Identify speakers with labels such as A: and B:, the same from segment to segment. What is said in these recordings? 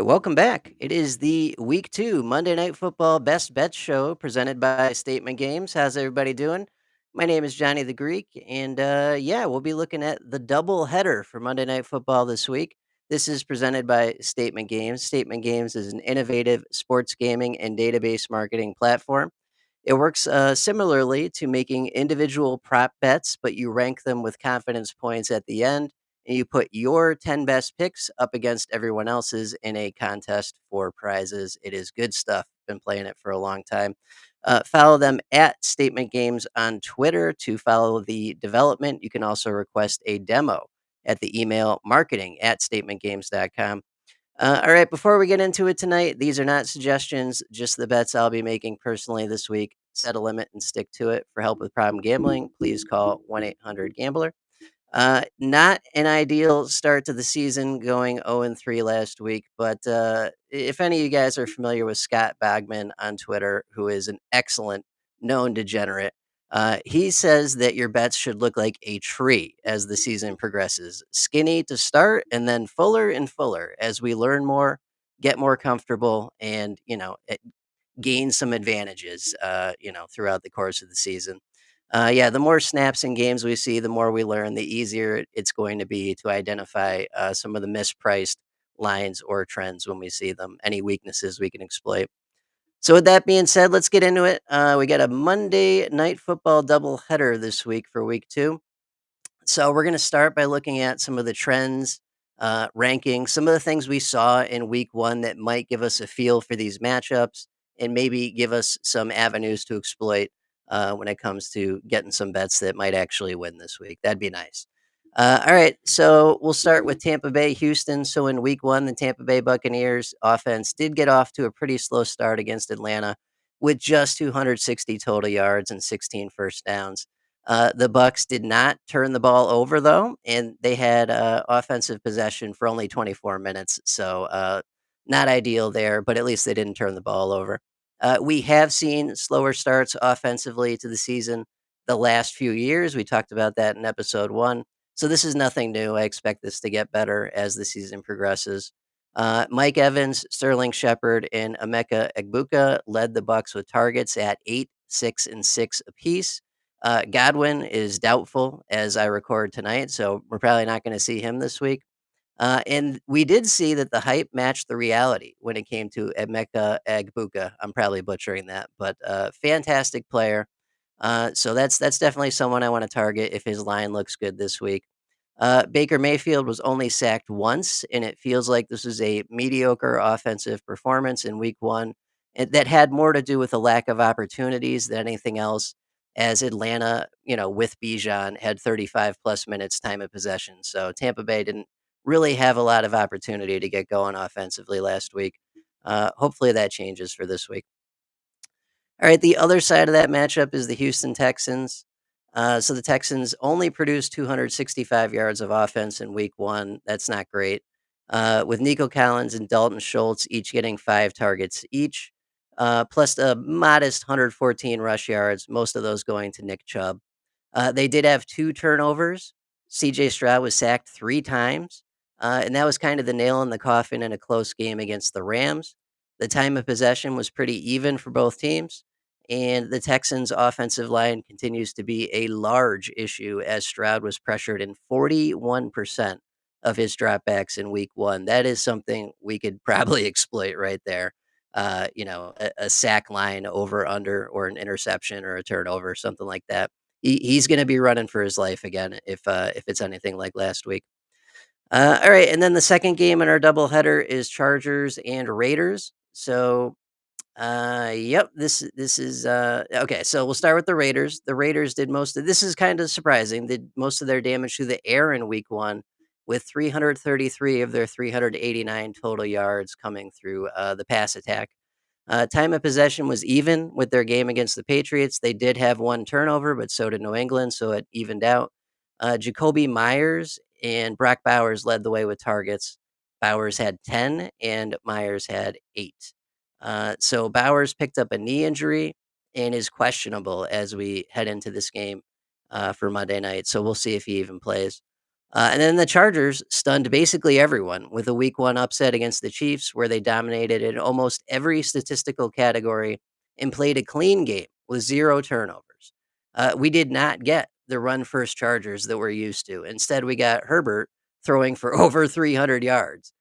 A: Welcome back. It is the week two Monday Night Football Best Bets show presented by Statement Games. How's everybody doing? My name is Johnny the Greek, and yeah, we'll be looking at the double header for Monday Night Football this week. This is presented by Statement Games. Statement Games is an innovative sports gaming and database marketing platform. It works similarly to making individual prop bets, but you rank them with confidence points at the end, and you put your 10 best picks up against everyone else's in a contest for prizes. It is good stuff. Been playing it for a long time. Follow them at Statement Games on Twitter to follow the development. You can also request a demo at the email marketing@statementgames.com. All right, before we get into it tonight, these are not suggestions, just the bets I'll be making personally this week. Set a limit and stick to it. For help with problem gambling, please call 1 800 Gambler. Not an ideal start to the season, going 0-3 last week. But if any of you guys are familiar with Scott Bagman on Twitter, who is an excellent known degenerate, he says that your bets should look like a tree as the season progresses. Skinny to start, and then fuller and fuller as we learn more, get more comfortable, and gain some advantages. Throughout the course of the season. Yeah, the more snaps and games we see, the more we learn, the easier it's going to be to identify some of the mispriced lines or trends when we see them, any weaknesses we can exploit. So, with that being said, let's get into it. We got a Monday night football doubleheader this week for week two. So we're going to start by looking at some of the trends, ranking, some of the things we saw in week one that might give us a feel for these matchups and maybe give us some avenues to exploit when it comes to getting some bets that might actually win this week. That'd be nice. All right, so we'll start with Tampa Bay, Houston. So in week one, the Tampa Bay Buccaneers offense did get off to a pretty slow start against Atlanta with just 260 total yards and 16 first downs. The Bucs did not turn the ball over though, and they had offensive possession for only 24 minutes, so not ideal there. But at least they didn't turn the ball over. We have seen slower starts offensively to the season the last few years. We talked about that in episode one, so this is nothing new. I expect this to get better as the season progresses. Mike Evans, Sterling Shepard, and Ameka Agbuka led the Bucs with targets at 8, 6, and 6 apiece. Godwin is doubtful as I record tonight, so we're probably not going to see him this week. And we did see that the hype matched the reality when it came to Emeka Agbuka. I'm probably butchering that, but fantastic player. So that's definitely someone I want to target if his line looks good this week. Baker Mayfield was only sacked once, and it feels like this is a mediocre offensive performance in week one that had more to do with a lack of opportunities than anything else. As Atlanta, with Bijan, had 35 plus minutes time of possession. So Tampa Bay didn't really have a lot of opportunity to get going offensively last week. Hopefully that changes for this week. All right, the other side of that matchup is the Houston Texans. So the Texans only produced 265 yards of offense in week one. That's not great. With Nico Collins and Dalton Schultz each getting 5 targets each, plus a modest 114 rush yards, most of those going to Nick Chubb. They did have 2 turnovers. CJ Stroud was sacked 3 times, and that was kind of the nail in the coffin in a close game against the Rams. The time of possession was pretty even for both teams, and the Texans' offensive line continues to be a large issue as Stroud was pressured in 41% of his dropbacks in week one. That is something we could probably exploit right there. A sack line over under or an interception or a turnover, something like that. He's going to be running for his life again if it's anything like last week. All right, and then the second game in our doubleheader is Chargers and Raiders. So yep, this is okay. So we'll start with the Raiders. The Raiders did most of this is kind of surprising. Did most of their damage through the air in week one, with 333 of their 389 total yards coming through the pass attack. Time of possession was even with their game against the Patriots. They did have 1 turnover, but so did New England, so it evened out. Jacoby Myers and Brock Bowers led the way with targets. Bowers had 10 and Myers had 8. So Bowers picked up a knee injury and is questionable as we head into this game for Monday night. So we'll see if he even plays. And then the Chargers stunned basically everyone with a week one upset against the Chiefs, where they dominated in almost every statistical category and played a clean game with zero turnovers. We did not get the run first Chargers that we're used to. Instead, we got Herbert throwing for over 300 yards,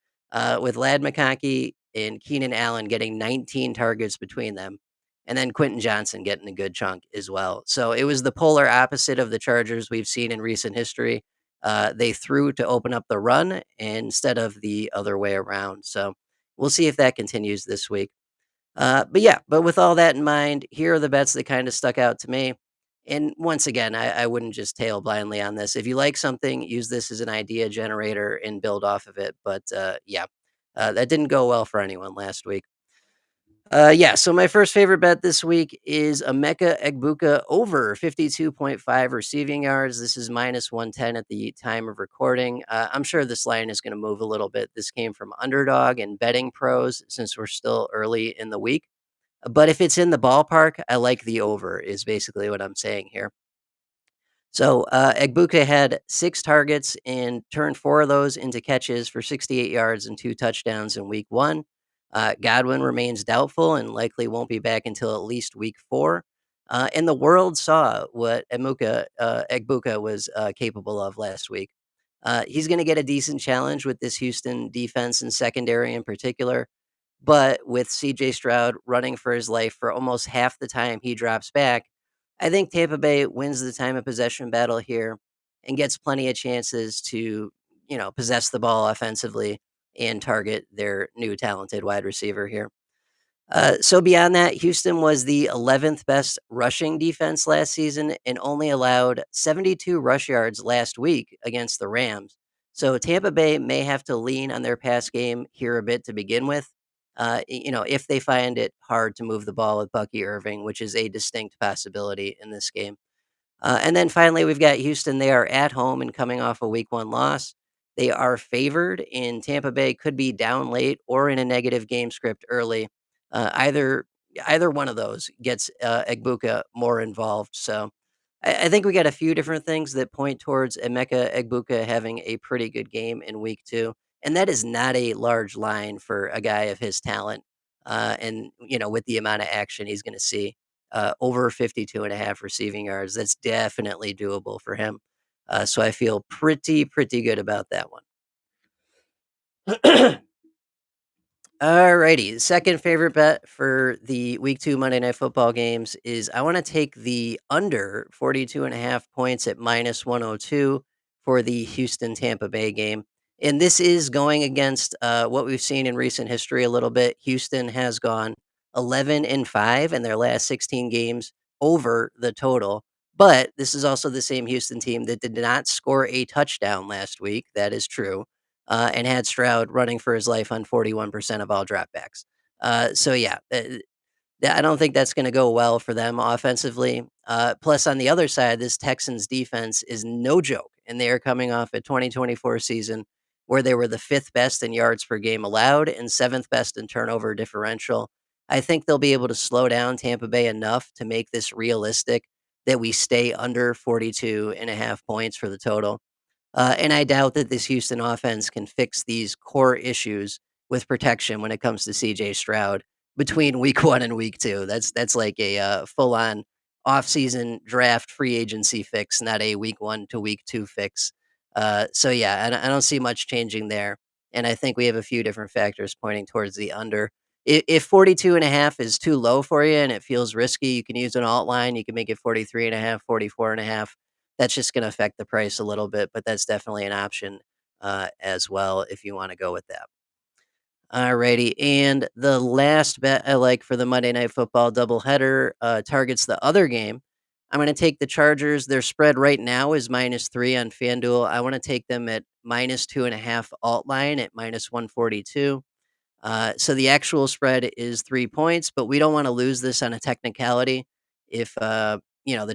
A: with Lad McConkey and Keenan Allen getting 19 targets between them. And then Quentin Johnson getting a good chunk as well. So it was the polar opposite of the Chargers we've seen in recent history. They threw to open up the run instead of the other way around. So we'll see if that continues this week. But with all that in mind, here are the bets that kind of stuck out to me. And once again, I wouldn't just tail blindly on this. If you like something, use this as an idea generator and build off of it. But that didn't go well for anyone last week. So my first favorite bet this week is Ameka Agbuka over 52.5 receiving yards. This is minus 110 at the time of recording. I'm sure this line is going to move a little bit. This came from Underdog and Betting Pros since we're still early in the week. But if it's in the ballpark, I like the over, is basically what I'm saying here. So Egbuka had 6 targets and turned 4 of those into catches for 68 yards and 2 touchdowns in week one. Godwin remains doubtful and likely won't be back until at least week four. And the world saw what Egbuka was capable of last week. He's going to get a decent challenge with this Houston defense and secondary in particular. But with CJ Stroud running for his life for almost half the time he drops back, I think Tampa Bay wins the time of possession battle here and gets plenty of chances to, possess the ball offensively and target their new talented wide receiver here. So beyond that, Houston was the 11th best rushing defense last season and only allowed 72 rush yards last week against the Rams. So Tampa Bay may have to lean on their pass game here a bit to begin with. If they find it hard to move the ball with Bucky Irving, which is a distinct possibility in this game. And then finally, we've got Houston. They are at home and coming off a week one loss. They are favored in Tampa Bay, could be down late or in a negative game script early. Uh, either either one of those gets Egbuka more involved. So I think we got a few different things that point towards Emeka Egbuka having a pretty good game in week two. And that is not a large line for a guy of his talent. With the amount of action he's going to see over 52 and a half receiving yards. That's definitely doable for him. So I feel pretty good about that one. Alrighty. The second favorite bet for the week two Monday Night Football games is I want to take the under 42 and a half points at minus 102 for the Houston Tampa Bay game. And this is going against what we've seen in recent history a little bit. Houston has gone 11-5 in their last 16 games over the total. But this is also the same Houston team that did not score a touchdown last week. That is true and had Stroud running for his life on 41% of all dropbacks. I don't think that's going to go well for them offensively. Plus, on the other side, this Texans defense is no joke, and they are coming off a 2024 season where they were the fifth best in yards per game allowed and seventh best in turnover differential. I think they'll be able to slow down Tampa Bay enough to make this realistic that we stay under 42 and a half points for the total. And I doubt that this Houston offense can fix these core issues with protection when it comes to CJ Stroud between week one and week two. That's like a full on offseason draft free agency fix, not a week one to week two fix. I don't see much changing there. And I think we have a few different factors pointing towards the under. If 42 and a half is too low for you and it feels risky, you can use an alt line. You can make it 43 and a half, 44 and a half. That's just gonna affect the price a little bit, but that's definitely an option, as well if you wanna go with that. Alrighty, and the last bet I like for the Monday Night Football doubleheader, targets the other game. I'm gonna take the Chargers. Their spread right now is -3 on FanDuel. I wanna take them at -2.5 alt line at -142. So the actual spread is 3 points, but we don't want to lose this on a technicality. If the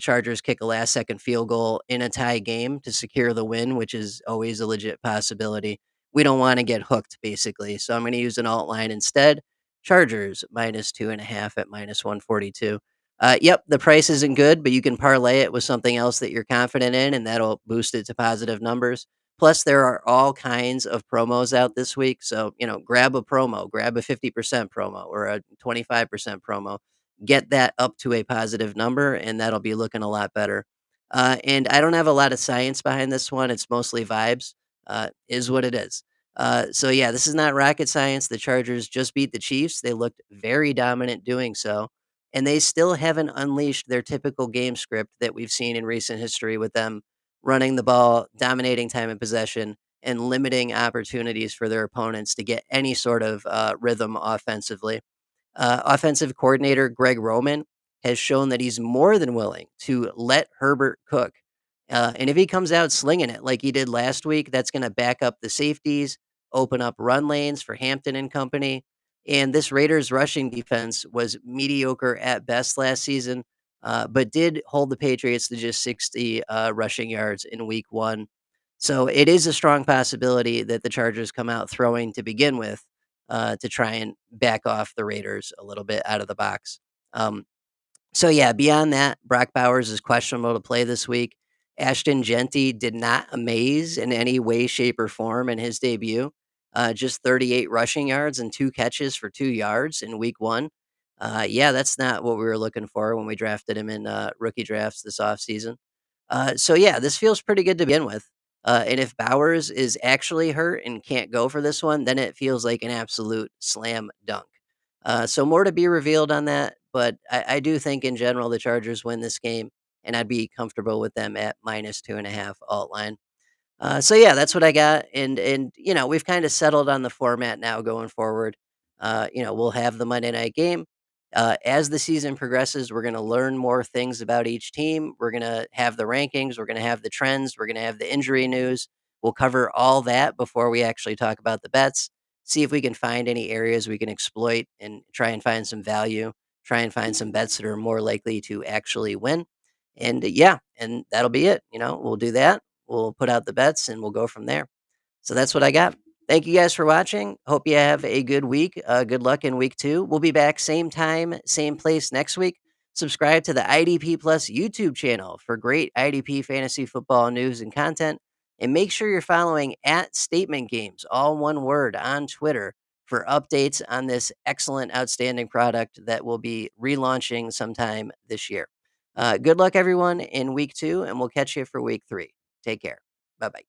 A: Chargers kick a last second field goal in a tie game to secure the win, which is always a legit possibility, we don't want to get hooked basically. So I'm going to use an alt line instead. Chargers -2.5 at -142. Yep, the price isn't good, but you can parlay it with something else that you're confident in, and that'll boost it to positive numbers. Plus, there are all kinds of promos out this week. So, grab a promo, grab a 50% promo or a 25% promo, get that up to a positive number, and that'll be looking a lot better. And I don't have a lot of science behind this one. It's mostly vibes, is what it is. So, yeah, this is not rocket science. The Chargers just beat the Chiefs. They looked very dominant doing so. And they still haven't unleashed their typical game script that we've seen in recent history with them running the ball, dominating time and possession, and limiting opportunities for their opponents to get any sort of rhythm offensively. Offensive coordinator Greg Roman has shown that he's more than willing to let Herbert cook. And if he comes out slinging it like he did last week, that's going to back up the safeties, open up run lanes for Hampton and company. And this Raiders rushing defense was mediocre at best last season, but did hold the Patriots to just 60 rushing yards in week one. So it is a strong possibility that the Chargers come out throwing to begin with to try and back off the Raiders a little bit out of the box. Um, so yeah, beyond that, Brock Bowers is questionable to play this week. Ashton Genty did not amaze in any way, shape, or form in his debut. Just 38 rushing yards and 2 catches for 2 yards in week one. Yeah, that's not what we were looking for when we drafted him in rookie drafts this offseason. So yeah, this feels pretty good to begin with. And if Bowers is actually hurt and can't go for this one, then it feels like an absolute slam dunk. So more to be revealed on that, but I do think in general the Chargers win this game, and I'd be comfortable with them at -2.5 alt line. So yeah, that's what I got, and we've kind of settled on the format now going forward. We'll have the Monday night game. As the season progresses, we're going to learn more things about each team. We're going to have the rankings. We're going to have the trends. We're going to have the injury news. We'll cover all that before we actually talk about the bets. See if we can find any areas we can exploit and try and find some value. Try and find some bets that are more likely to actually win. And yeah, and that'll be it. We'll do that. We'll put out the bets and we'll go from there. So that's what I got. Thank you guys for watching. Hope you have a good week. Good luck in week two. We'll be back same time, same place next week. Subscribe to the IDP Plus YouTube channel for great IDP fantasy football news and content. And make sure you're following at Statement Games, all one word, on Twitter for updates on this excellent, outstanding product that will be relaunching sometime this year. Good luck, everyone, in week two, and we'll catch you for week three. Take care. Bye bye.